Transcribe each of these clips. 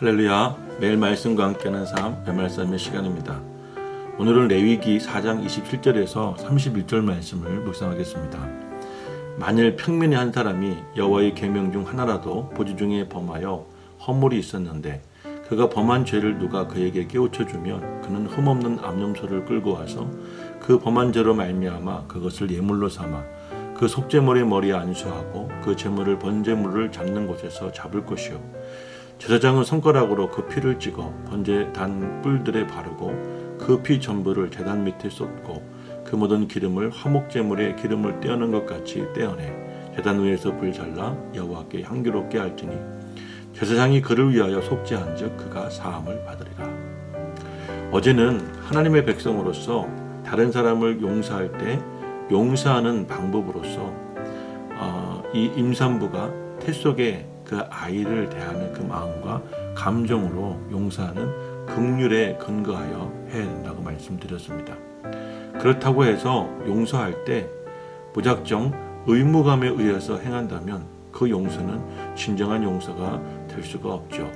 할렐루야, 매일 말씀과 함께하는 삶, 매말씀의 시간입니다. 오늘은 레위기 4장 27절에서 31절 말씀을 묵상하겠습니다. 만일 평민의 한 사람이 여호와의 계명 중 하나라도 보지 중에 범하여 허물이 있었는데 그가 범한 죄를 누가 그에게 깨우쳐주면 그는 흠없는 암염소를 끌고 와서 그 범한 죄로 말미암아 그것을 예물로 삼아 그 속죄물의 머리에 안수하고 그 제물을 번제물을 잡는 곳에서 잡을 것이요 제사장은 손가락으로 그 피를 찍어 번제단 뿔들에 바르고 그 피 전부를 제단 밑에 쏟고 그 묻은 기름을 화목제물에 기름을 떼어낸 것 같이 떼어내 제단 위에서 불잘라 여호와께 향기롭게 할지니 제사장이 그를 위하여 속죄한즉 그가 사함을 받으리라. 어제는 하나님의 백성으로서 다른 사람을 용서할 때 용서하는 방법으로서 이 임산부가 태 속에 그 아이를 대하는 그 마음과 감정으로 용서하는 긍휼에 근거하여 해야 된다고 말씀드렸습니다. 그렇다고 해서 용서할 때 무작정 의무감에 의해서 행한다면 그 용서는 진정한 용서가 될 수가 없죠.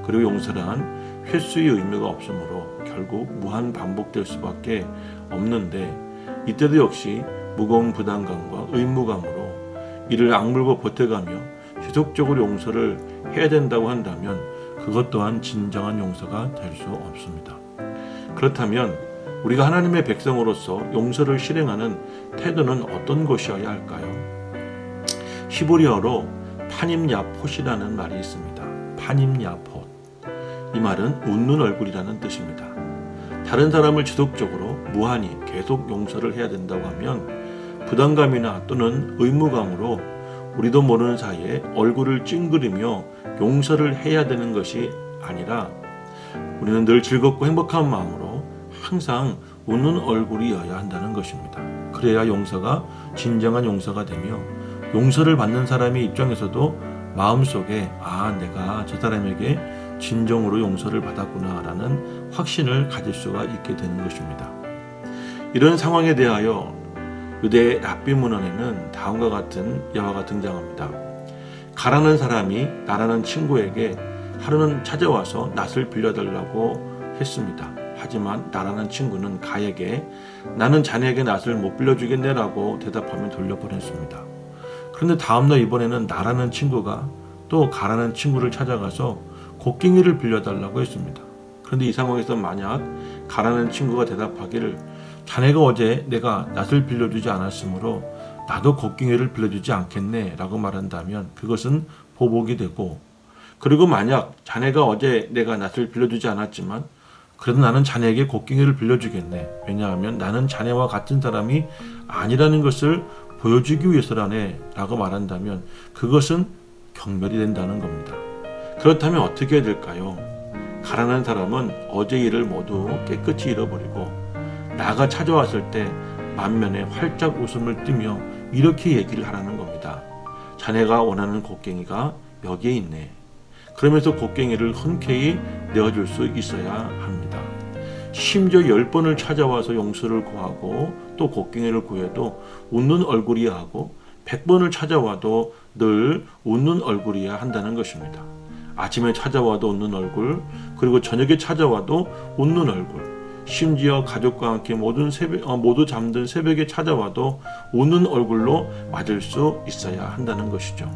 그리고 용서란 횟수의 의미가 없으므로 결국 무한 반복될 수밖에 없는데 이때도 역시 무거운 부담감과 의무감으로 이를 악물고 버텨가며 지속적으로 용서를 해야 된다고 한다면 그것 또한 진정한 용서가 될 수 없습니다. 그렇다면 우리가 하나님의 백성으로서 용서를 실행하는 태도는 어떤 것이어야 할까요? 히브리어로 파님야폿이라는 말이 있습니다. 파님야폿. 이 말은 웃는 얼굴이라는 뜻입니다. 다른 사람을 지속적으로 무한히 계속 용서를 해야 된다고 하면 부담감이나 또는 의무감으로 우리도 모르는 사이에 얼굴을 찡그리며 용서를 해야 되는 것이 아니라 우리는 늘 즐겁고 행복한 마음으로 항상 웃는 얼굴이어야 한다는 것입니다. 그래야 용서가 진정한 용서가 되며 용서를 받는 사람의 입장에서도 마음속에 내가 저 사람에게 진정으로 용서를 받았구나 라는 확신을 가질 수가 있게 되는 것입니다. 이런 상황에 대하여 유대 랍비 문헌에는 다음과 같은 예화가 등장합니다. 가라는 사람이 나라는 친구에게 하루는 찾아와서 낫을 빌려달라고 했습니다. 하지만 나라는 친구는 가에게 나는 자네에게 낫을 못 빌려주겠네 라고 대답하며 돌려보냈습니다. 그런데 다음날 이번에는 나라는 친구가 또 가라는 친구를 찾아가서 곡괭이를 빌려달라고 했습니다. 그런데 이 상황에서 만약 가라는 친구가 대답하기를 자네가 어제 내가 낫을 빌려주지 않았으므로 나도 곡괭이를 빌려주지 않겠네 라고 말한다면 그것은 보복이 되고, 그리고 만약 자네가 어제 내가 낫을 빌려주지 않았지만 그래도 나는 자네에게 곡괭이를 빌려주겠네, 왜냐하면 나는 자네와 같은 사람이 아니라는 것을 보여주기 위해서라네 라고 말한다면 그것은 경멸이 된다는 겁니다. 그렇다면 어떻게 해야 될까요? 가라는 사람은 어제 일을 모두 깨끗이 잃어버리고 나가 찾아왔을 때 만면에 활짝 웃음을 띠며 이렇게 얘기를 하라는 겁니다. 자네가 원하는 곡괭이가 여기에 있네. 그러면서 곡괭이를 흔쾌히 내어줄 수 있어야 합니다. 심지어 10번을 찾아와서 용서를 구하고 또 곡괭이를 구해도 웃는 얼굴이야 하고 100번을 찾아와도 늘 웃는 얼굴이야 한다는 것입니다. 아침에 찾아와도 웃는 얼굴, 그리고 저녁에 찾아와도 웃는 얼굴, 심지어 가족과 함께 모두 잠든 새벽에 찾아와도 웃는 얼굴로 맞을 수 있어야 한다는 것이죠.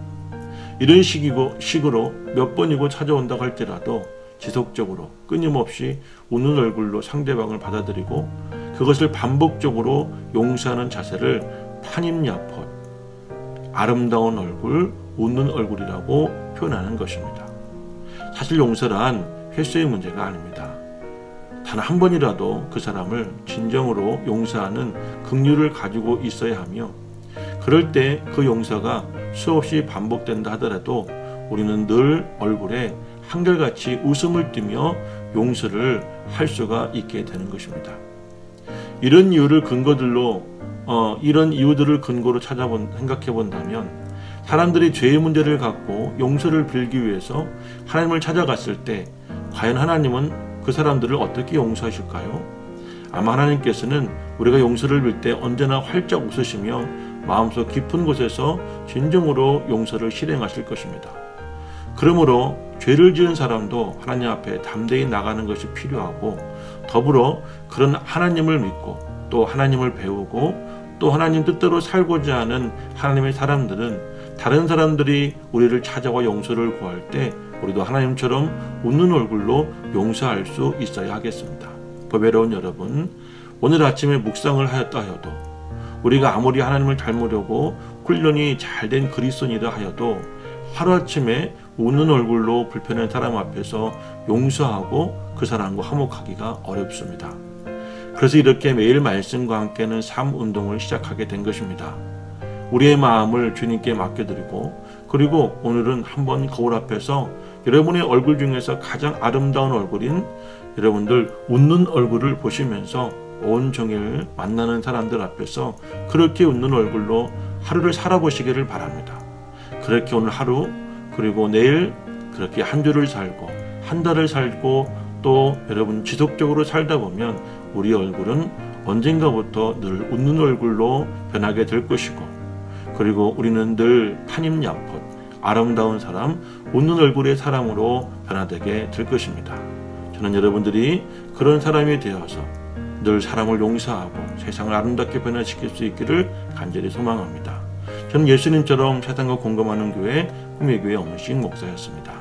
이런 식으로 몇 번이고 찾아온다고 할지라도 지속적으로 끊임없이 웃는 얼굴로 상대방을 받아들이고 그것을 반복적으로 용서하는 자세를 파님야폿, 아름다운 얼굴, 웃는 얼굴이라고 표현하는 것입니다. 사실 용서란 횟수의 문제가 아닙니다. 단 한 번이라도 그 사람을 진정으로 용서하는 긍휼을 가지고 있어야 하며, 그럴 때 그 용서가 수없이 반복된다 하더라도 우리는 늘 얼굴에 한결같이 웃음을 띠며 용서를 할 수가 있게 되는 것입니다. 이런 이유들을 근거로 생각해 본다면 사람들이 죄의 문제를 갖고 용서를 빌기 위해서 하나님을 찾아갔을 때 과연 하나님은 그 사람들을 어떻게 용서하실까요? 아마 하나님께서는 우리가 용서를 빌 때 언제나 활짝 웃으시며 마음속 깊은 곳에서 진정으로 용서를 실행하실 것입니다. 그러므로 죄를 지은 사람도 하나님 앞에 담대히 나가는 것이 필요하고, 더불어 그런 하나님을 믿고 또 하나님을 배우고 또 하나님 뜻대로 살고자 하는 하나님의 사람들은 다른 사람들이 우리를 찾아와 용서를 구할 때 우리도 하나님처럼 웃는 얼굴로 용서할 수 있어야 하겠습니다. 보배로운 여러분, 오늘 아침에 묵상을 하였다 하여도, 우리가 아무리 하나님을 닮으려고 훈련이 잘된 그리스도인이라 하여도 하루아침에 웃는 얼굴로 불편한 사람 앞에서 용서하고 그 사람과 화목하기가 어렵습니다. 그래서 이렇게 매일 말씀과 함께는 삶 운동을 시작하게 된 것입니다. 우리의 마음을 주님께 맡겨드리고, 그리고 오늘은 한번 거울 앞에서 여러분의 얼굴 중에서 가장 아름다운 얼굴인 여러분들 웃는 얼굴을 보시면서 온종일 만나는 사람들 앞에서 그렇게 웃는 얼굴로 하루를 살아보시기를 바랍니다. 그렇게 오늘 하루, 그리고 내일 그렇게 한 주를 살고 한 달을 살고 또 여러분 지속적으로 살다 보면 우리 얼굴은 언젠가부터 늘 웃는 얼굴로 변하게 될 것이고, 그리고 우리는 늘 파ним야폿 아름다운 사람, 웃는 얼굴의 사람으로 변화되게 될 것입니다. 저는 여러분들이 그런 사람이 되어서 늘 사람을 용서하고 세상을 아름답게 변화시킬 수 있기를 간절히 소망합니다. 저는 예수님처럼 세상과 공감하는 교회 꿈의 교회 엄식 목사였습니다.